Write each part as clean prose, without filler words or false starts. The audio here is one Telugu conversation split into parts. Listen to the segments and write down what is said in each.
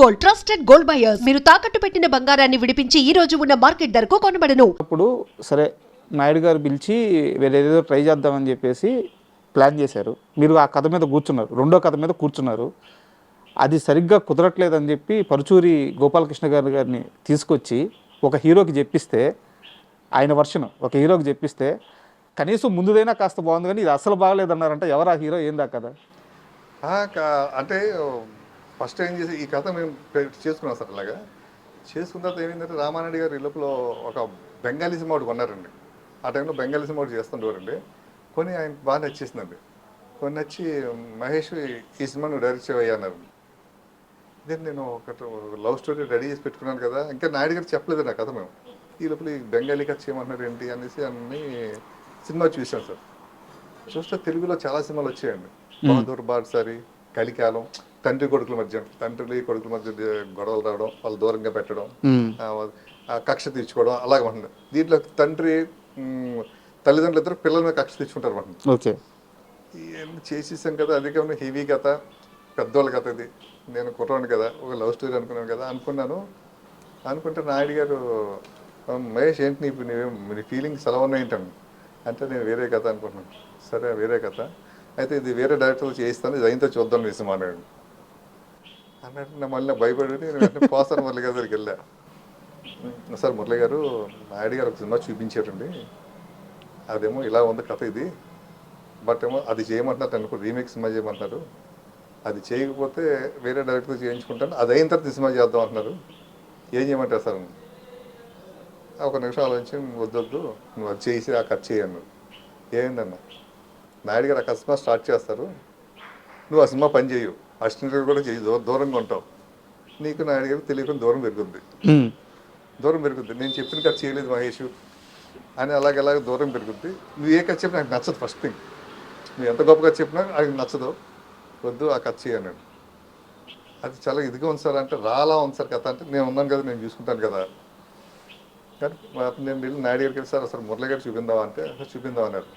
Gold, trusted gold buyers. మీరు తాకట్టు పెట్టిన బంగారాన్ని విడిపించి ఈ రోజు ఉన్న మార్కెట్ ధరకు కొనబడను. అప్పుడు సరే నాయుడు గారు పిలిచి వేరేదో ట్రై చేద్దామని చెప్పేసి ప్లాన్ చేశారు. మీరు ఆ కథ మీద కూర్చున్నారు, రెండో కథ మీద కూర్చున్నారు. అది సరిగ్గా కుదరట్లేదని చెప్పి పరుచూరి గోపాలకృష్ణ గారిని తీసుకొచ్చి ఒక హీరోకి చెప్పిస్తే, ఆయన వర్షన్ ఒక హీరోకి చెప్పిస్తే కనీసం ముందుదైనా కాస్త బాగుంది, కానీ ఇది అసలు బాగలేదన్నారంటే ఎవరు ఆ హీరో, ఏందా కదా? అంటే ఫస్ట్ ఏం చేసి ఈ కథ మేము చేసుకున్నాం సార్. అలాగా చేసుకున్న తర్వాత ఏమైందంటే రామానాయుడు గారు ఇళ్ళలో ఒక బెంగాలీ సినిమా ఒకటి కొన్నారండి. ఆ టైంలో బెంగాలీ సినిమా ఒకటి చేస్తుండేవారండి. కొని ఆయన బాగా నచ్చేసిందండి. కొన్ని నచ్చి మహేష్ ఈ సినిమా నువ్వు డైరెక్ట్ చేయవయ్యా అన్నారు. దెన్ నేను ఒక లవ్ స్టోరీ రెడీ చేసి పెట్టుకున్నాను కదా, ఇంకా నాయుడు గారు చెప్పలేదు నా కథ. మేము ఈ లోపల ఈ బెంగాలీ కథ చేయమన్నారు ఏంటి అనేసి అన్ని సినిమా చూసాను సార్. చూస్తే తెలుగులో చాలా సినిమాలు వచ్చాయండి. బహదూర్ బాద్షారి, కలికాలం, తండ్రి కొడుకుల మధ్య గొడవలు రావడం, వాళ్ళు దూరంగా పెట్టడం, కక్ష తీర్చుకోవడం అలాగే ఉంటుంది. దీంట్లో తండ్రి తల్లిదండ్రులు ఇద్దరు పిల్లల మీద కక్ష తీర్చుకుంటారు అన్నమాట. ఓకే, ఇవన్నీ చేసేసాం కదా, అది కాకుండా హెవీ కథ, పెద్దోళ్ళ కథ. ఇది నేను కుర్రాను కదా, ఒక లవ్ స్టోరీ అనుకున్నాను కదా అనుకున్నాను. అనుకుంటే నాయుడు గారు మహేష్ ఏంటి నీ ఫీలింగ్స్ ఎలా ఉన్నాయంటాను. అంటే నేను వేరే కథ అనుకుంటున్నాను. సరే వేరే కథ అయితే ఇది వేరే డైరెక్టర్లు చేయిస్తాను, ఇది అయినంత చూద్దాం నిజం అన్నాడు. అన్నట్టు నా మళ్ళీ భయపడి నేను వెంటనే పోసాను మురళి గారి దగ్గరికి వెళ్ళా. సార్ మురళి గారు నాయుడు గారు ఒక సినిమా చూపించారండి, అదేమో ఇలా ఉంది కథ ఇది, బట్ ఏమో అది చేయమంటున్నారు అనుకో, రీమేక్ సినిమా చేయమంటున్నారు. అది చేయకపోతే వేరే డైరెక్టర్ చేయించుకుంటాను, అది అయిన తర్వాత సినిమా చేద్దాం అంటున్నారు, ఏం చేయమంటారు సార్? ఒక నిమిషం ఆలోచించి వద్దొద్దు నువ్వు అది చేసి ఆ ఖర్చు చేయన్నాడు. ఏందన్నా నాయుడు గారు ఆ సినిమా స్టార్ట్ చేస్తారు, నువ్వు ఆ సినిమా పని చేయవు, అసిస్టెంట్ కూడా చేయి, దూరంగా ఉంటావు, నీకు నాయుడు గారికి తెలియకుండా దూరం పెరుగుద్ది. నేను చెప్పిన ఖర్చు చేయలేదు మహేష్ అని అలాగే దూరం పెరుగుద్ది. నువ్వు ఏ ఖర్చు చెప్పినా నాకు నచ్చదు. ఫస్ట్ థింగ్, నువ్వు ఎంత గొప్పగా చెప్పినా అది నచ్చదు, వద్దు ఆ ఖర్చు చేయన్నాడు. అది చాలా ఇదిగా ఉంది సార్. అంటే రాలా ఉంది సార్ కథ. అంటే నేను ఉన్నాను కదా, నేను చూసుకుంటాను కదా. కానీ నేను వెళ్ళి నాయుడు గారికి వెళ్ళి సార్ అసలు మురళి గారు చూపిందావా అంటే అసలు చూపిందాం అన్నారు.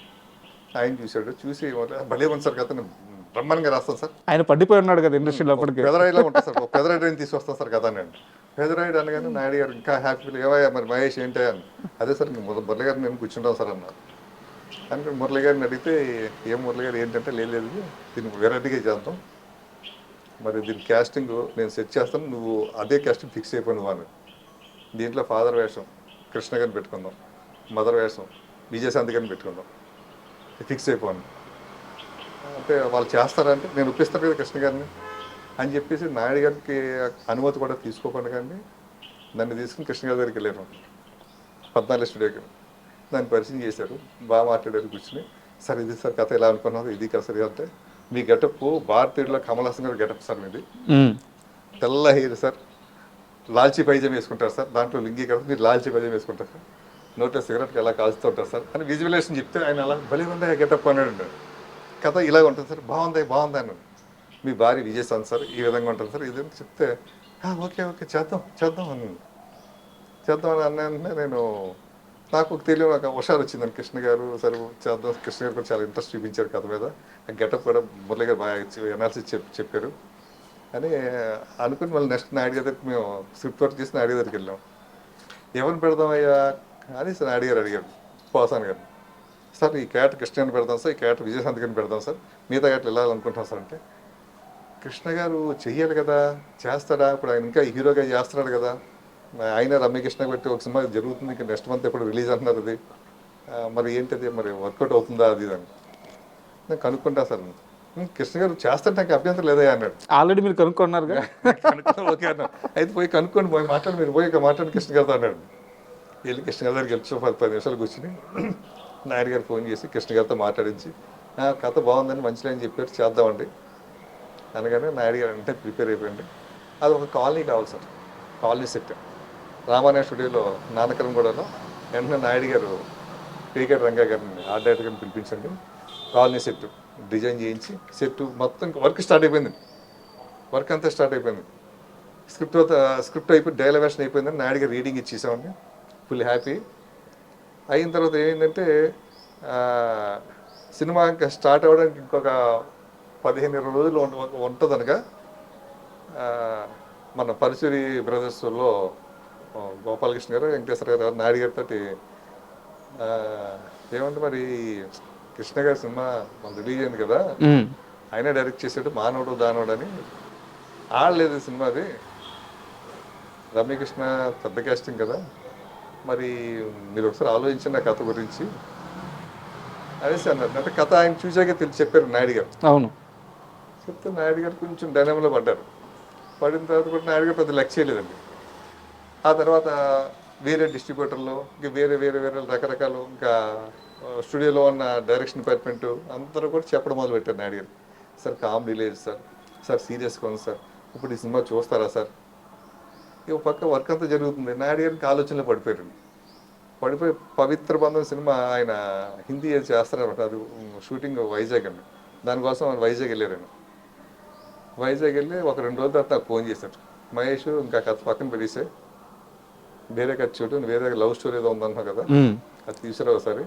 ఆయన చూశాడు, చూసి భలే ఉంది సార్ కథ, నేను బ్రహ్మాండంగా రాస్తాను సార్. ఆయన పడిపోయి ఉన్నాడు కదా ఇండస్ట్రీలో అప్పటికి. పెదరాయిలా ఉంటుంది సార్, ఒక పెదరాయిని తీసుకొస్తాను సార్ కథ. నేను పెదరాయుడు అనగానే నాయుడు గారు ఇంకా హ్యాపీగా ఏవయ్యా మరి మహేష్ ఏంటి అని. అదే సార్ మురళి గారిని నేను కూర్చుంటాం సార్ అన్నారు. అని మురళి గారిని అడిగితే ఏం మురళి గారు ఏంటంటే లేదు దీన్ని వెరైటీగా చేద్దాం, మరి దీని క్యాస్టింగ్ నేను సెట్ చేస్తాను, నువ్వు అదే క్యాస్టింగ్ ఫిక్స్ అయిపోయి నువ్వు అని. దీంట్లో ఫాదర్ వేషం కృష్ణ గారిని పెట్టుకుందాం, మదర్ వేషం విజయశాంతి గారిని పెట్టుకుందాం, ఫిక్స్ అయిపోను. అంటే వాళ్ళు చేస్తారంటే నేను ఒప్పిస్తాను కదా కృష్ణ గారిని అని చెప్పేసి నాయుడు గారికి అనుమతి కూడా తీసుకోకుండా కానీ నన్ను తీసుకుని కృష్ణ గారి దగ్గరికి వెళ్ళాను 14 స్టూడియోకి. దాన్ని పరిచయం చేశారు, బాగా మాట్లాడారు కూర్చుని. సార్ ఇది సార్ కథ ఎలా అనుకున్నారు, ఇది కదా సరి అంటే మీ గెటప్ భారతీయుడిలో కమల్ హాసన్ గారు గెటప్ సార్ మీది, తెల్ల హెయిర్ సార్, లాల్చీ పైజం వేసుకుంటారు సార్, దాంట్లో లింగి కదా మీరు లాల్చీ పైజం వేసుకుంటారు సార్, నోట్లో సిగరెట్కి ఎలా కాల్చుతూ ఉంటారు సార్ అని విజువలేషన్ చెప్తే ఆయన అలా భలే ఉందా గెటప్ అన్నాడు. కథ ఇలా ఉంటుంది సార్, బాగుంది అన్నాడు. మీ భార్య విజయశాంతి సార్ ఈ విధంగా ఉంటుంది సార్ ఇది చెప్తే ఓకే చేద్దాం అన్నాను. చేద్దాం అని అన్నా నేను నాకు తెలియదు, నాకు హుషారు వచ్చిందని కృష్ణ గారు సరే చేద్దాం. కృష్ణ గారు కూడా చాలా ఇంట్రెస్ట్ చూపించారు కథ మీద, ఆ గెటప్ కూడా మురళి గారు బాగా ఎనాలిసిస్ చెప్పారు అని అనుకుని మళ్ళీ నెక్స్ట్ నాయుడు గారి దగ్గరికి మేము స్క్రిప్ట్ వర్క్ చేసి నాయుడు దగ్గరికి వెళ్ళాం. ఎవరిని పెడదామయ్యా అని సార్ నాయుడు గారు అడిగారు పోసాన్ గారు. సార్ ఈ క్యారెక్టర్ కృష్ణ గారిని పెడదాం సార్, ఈ క్యారెక్టర్ విజయశాంతి గారిని పెడదాం సార్, మిగతా క్యారెక్టర్ వెళ్ళాలనుకుంటున్నాం సార్ అంటే కృష్ణ గారు చెయ్యాలి కదా, చేస్తాడా, ఇప్పుడు ఆయన ఇంకా హీరోగా చేస్తున్నాడు కదా, ఆయన రమ్యకృష్ణ పెట్టి ఒక సినిమా జరుగుతుంది ఇంకా నెక్స్ట్ మంత్ ఎప్పుడు రిలీజ్ అంటున్నారు, అది మరి ఏంటది మరి వర్కౌట్ అవుతుందా అది అని నేను కనుక్కుంటా సార్. కృష్ణ గారు చేస్తాంటే నాకు అభ్యంతరం లేదా అన్నాడు. ఆల్రెడీ మీరు కనుక్కున్నారు ఓకే అన్నాడు. అయితే పోయి కనుక్కోండి, పోయి మాట్లాడి మీరు పోయి మాట్లాడి కృష్ణ గారితో అన్నాడు. వెళ్ళి కృష్ణ గారి దగ్గరికి వెళ్ళి 10 నిమిషాలు కూర్చుని నాయుడు గారు ఫోన్ చేసి కృష్ణ గారితో మాట్లాడించి కథ బాగుందని మంచిగా అని చెప్పారు, చేద్దామండి అనగానే నాయుడు గారు అంటే ప్రిపేర్ అయిపోయింది. అది ఒక కాలనీ కావాలి సార్, కాలనీ సెట్ రామానాయ స్టూడియోలో నానకరంగూడలో. వెంటనే నాయుడు గారు పీకేటి రంగా గారిని ఆర్ట్ డైరెక్టర్ గారిని పిలిపించండి, కాలనీ సెట్ డిజైన్ చేయించి సెట్ మొత్తం వర్క్ స్టార్ట్ అయిపోయింది, వర్క్ అంతా స్టార్ట్ అయిపోయింది. స్క్రిప్ట్ అయిపోయి డైలవేషన్ అయిపోయిందని నాయుడు గారు రీడింగ్ ఇచ్చేసామండి. ఫుల్ హ్యాపీ అయిన తర్వాత ఏమైందంటే సినిమా ఇంకా స్టార్ట్ అవ్వడానికి ఇంకొక 15-20 రోజులు ఉంటుంది అనగా మన పరుచూరి బ్రదర్స్లో గోపాలకృష్ణ గారు వెంకటేశ్వర గారు నాయుడు గారితో ఏమంటే మరి కృష్ణ గారి సినిమా మన రిలీజ్ అయింది కదా, ఆయనే డైరెక్ట్ చేసాడు మానవుడు దానవుడు అని. ఆడలేదు సినిమా అది, రమ్యకృష్ణ పెద్ద కాస్టింగ్ కదా, మరి మీరు ఒకసారి ఆలోచించండి ఆ కథ గురించి అనేసి అన్నారు. అంటే కథ ఆయన చూసాకే తెలిసి చెప్పారు నాయుడు గారు. అవును. చెప్తే నాయుడు గారు కొంచెం డైనమలో పడ్డారు. పడిన తర్వాత కూడా నాయుడు గారు పెద్ద లెక్క చేయలేదండి. ఆ తర్వాత వేరే డిస్ట్రిబ్యూటర్లు ఇంకా వేరే వేరే వేరే రకరకాలు ఇంకా స్టూడియోలో ఉన్న డైరెక్షన్ డిపార్ట్మెంట్ అందరూ కూడా చెప్పడం మొదలుపెట్టారు నాయుడు గారు. సార్ కామెడీ లేదు సార్, సార్ సీరియస్గా ఉంది సార్, ఇప్పుడు ఈ సినిమా చూస్తారా సార్. ఇక పక్క వర్క్ అంతా జరుగుతుంది. నాయుడు గారికి ఆలోచనలో పడిపోయారు. పడిపోయి పవిత్ర బంధం సినిమా ఆయన హిందీ చేస్తారనమాట. అది షూటింగ్ వైజాగ్ అండి. దానికోసం ఆయన వైజాగ్ వెళ్ళారండి. వైజాగ్ వెళ్ళి ఒక 2 రోజుల తర్వాత నాకు ఫోన్ చేశాడు. మహేష్ ఇంకా కథ పక్కన పెట్టేసే, వేరే కథ చూడు, వేరే లవ్ స్టోరీ ఏదో ఉందన్నావు కదా, అది తీసుకురా ఒకసారి.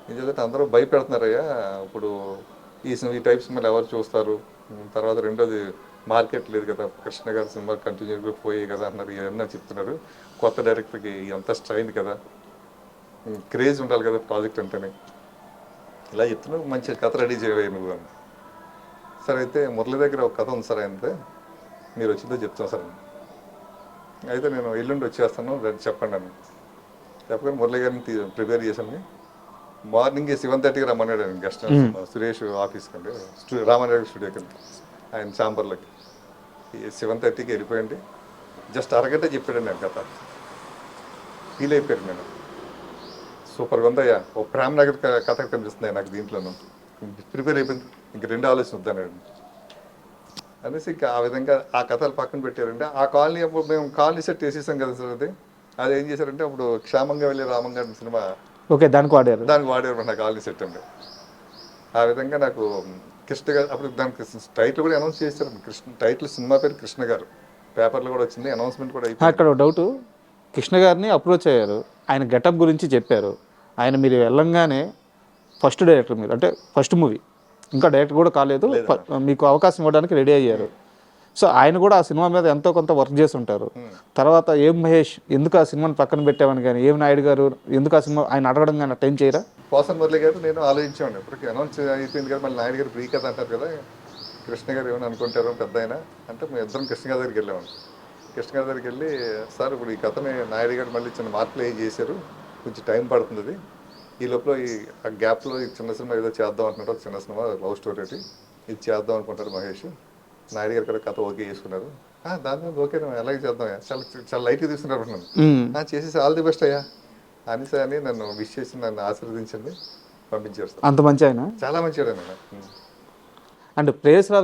ఏం చేద్దంటే అందరూ భయపెడుతున్నారయ్యా, ఇప్పుడు ఈ టైప్ సినిమాలు ఎవరు చూస్తారు, తర్వాత రెండోది మార్కెట్ లేదు కదా, కృష్ణ గారి సినిమా కంటిన్యూగా పోయాయి కదా అన్నారు. ఇవన్నీ చెప్తున్నారు. కొత్త డైరెక్టర్కి ఎంత స్ట్రైన్ కదా, క్రేజ్ ఉండాలి కదా ప్రాజెక్ట్ అంటేనే, ఇలా చెప్తున్నావు. మంచి కథ రెడీ చేయవే నువ్వు అని. సరే అయితే మురళి దగ్గర ఒక కథ ఉంది సార్, అయితే మీరు వచ్చిందో చెప్తాను సార్. అయితే నేను ఎల్లుండి వచ్చేస్తాను, చెప్పండి అని చెప్పగానే మురళి గారిని ప్రిపేర్ చేశాను. మార్నింగ్ 7:30కి రమ్మన్నాడు ఆయన గెస్ట్ సురేష్ ఆఫీస్కి అండి, రామారావు స్టూడియోకి అండి, ఆయన ఛాంబర్లోకి. 7:30కి వెళ్ళిపోయండి. జస్ట్ అరగంట చెప్పాడండి నేను కథ. ఫీల్ అయిపోయాను నేను. సూపర్గా ఉందయ్యా, ఓ ప్రేమ్ నగర్ కథ కనిపిస్తుంది నాకు దీంట్లోనూ. ప్రిపేర్ అయిపోయింది, ఇంక 2 ఆలోచన వద్దన్నాడు అనేసి ఇంకా ఆ విధంగా ఆ కథలు పక్కన పెట్టారంటే ఆ కాలనీ అప్పుడు మేము కాలనీ సెట్ వేసేసాం కదా సార్. అది ఏం చేశారంటే అప్పుడు క్షేమంగా వెళ్ళి రామంగా సినిమా ఓకే దానికి వాడారు నా కాలనీ సెట్ అండి. ఆ విధంగా నాకు కృష్ణ గారు అప్పుడు దానికి టైటిల్ కూడా అనౌన్స్ చేశారు. టైటిల్ సినిమా పేరు కృష్ణ గారు, పేపర్లో కూడా వచ్చింది, అనౌన్స్మెంట్ కూడా అయిపోయింది. అక్కడ డౌట్, కృష్ణ గారిని అప్రోచ్ అయ్యారు, ఆయన గెటప్ గురించి చెప్పారు. ఆయన మీరు వెళ్ళంగానే ఫస్ట్ డైరెక్టర్ మీరు, అంటే ఫస్ట్ మూవీ, ఇంకా డైరెక్టర్ కూడా కాలేదు, మీకు అవకాశం ఇవ్వడానికి రెడీ అయ్యారు. సో ఆయన కూడా ఆ సినిమా మీద ఎంతో కొంత వర్క్ చేసి ఉంటారు. తర్వాత ఏం మహేష్ ఎందుకు ఆ సినిమాని పక్కన పెట్టామని కానీ, ఏం నాయుడు గారు ఎందుకు ఆ సినిమా ఆయన అడగడం కానీ అటెండ్ చేయరా? పోసన్ మురళి గారు నేను ఆలోచించామండి. ఇప్పటికి అనౌన్స్ అయిపోయింది కదా, మళ్ళీ నాయుడు గారు ఫ్రీ కదా అంటారు కదా, కృష్ణ గారు ఏమైనా అనుకుంటారు పెద్ద అయినా అంటే మేము ఇద్దరం కృష్ణ గారి దగ్గరికి వెళ్ళామండి. కృష్ణ గారి దగ్గరికి వెళ్ళి, సార్ ఇప్పుడు ఈ కథని నాయుడు గారు మళ్ళీ చిన్న మార్పులు చేశారు, కొంచెం టైం పడుతుంది, అది ఈ లోపల ఈ గ్యాప్లో ఈ చిన్న సినిమా ఏదో చేద్దాం అంటున్నారు, చిన్న సినిమా లవ్ స్టోరీ ఇది చేద్దాం అనుకుంటారు మహేష్. నాయుడు గారు కూడా కథ ఓకే చేసుకున్నారు. దాని మీద ఓకే ఎలాగే చేద్దాం, చాలా చాలా లైట్గా తీసుకున్నారు నన్ను. చేసేసి ఆల్ ది బెస్ట్ అయ్యా అనేసి అని నన్ను విష్ చేసి నన్ను ఆశీర్వదించండి, పంపించారు సార్. అంత మంచి ఆయన, చాలా మంచిగా. అండ్ ప్రేయస్ రావు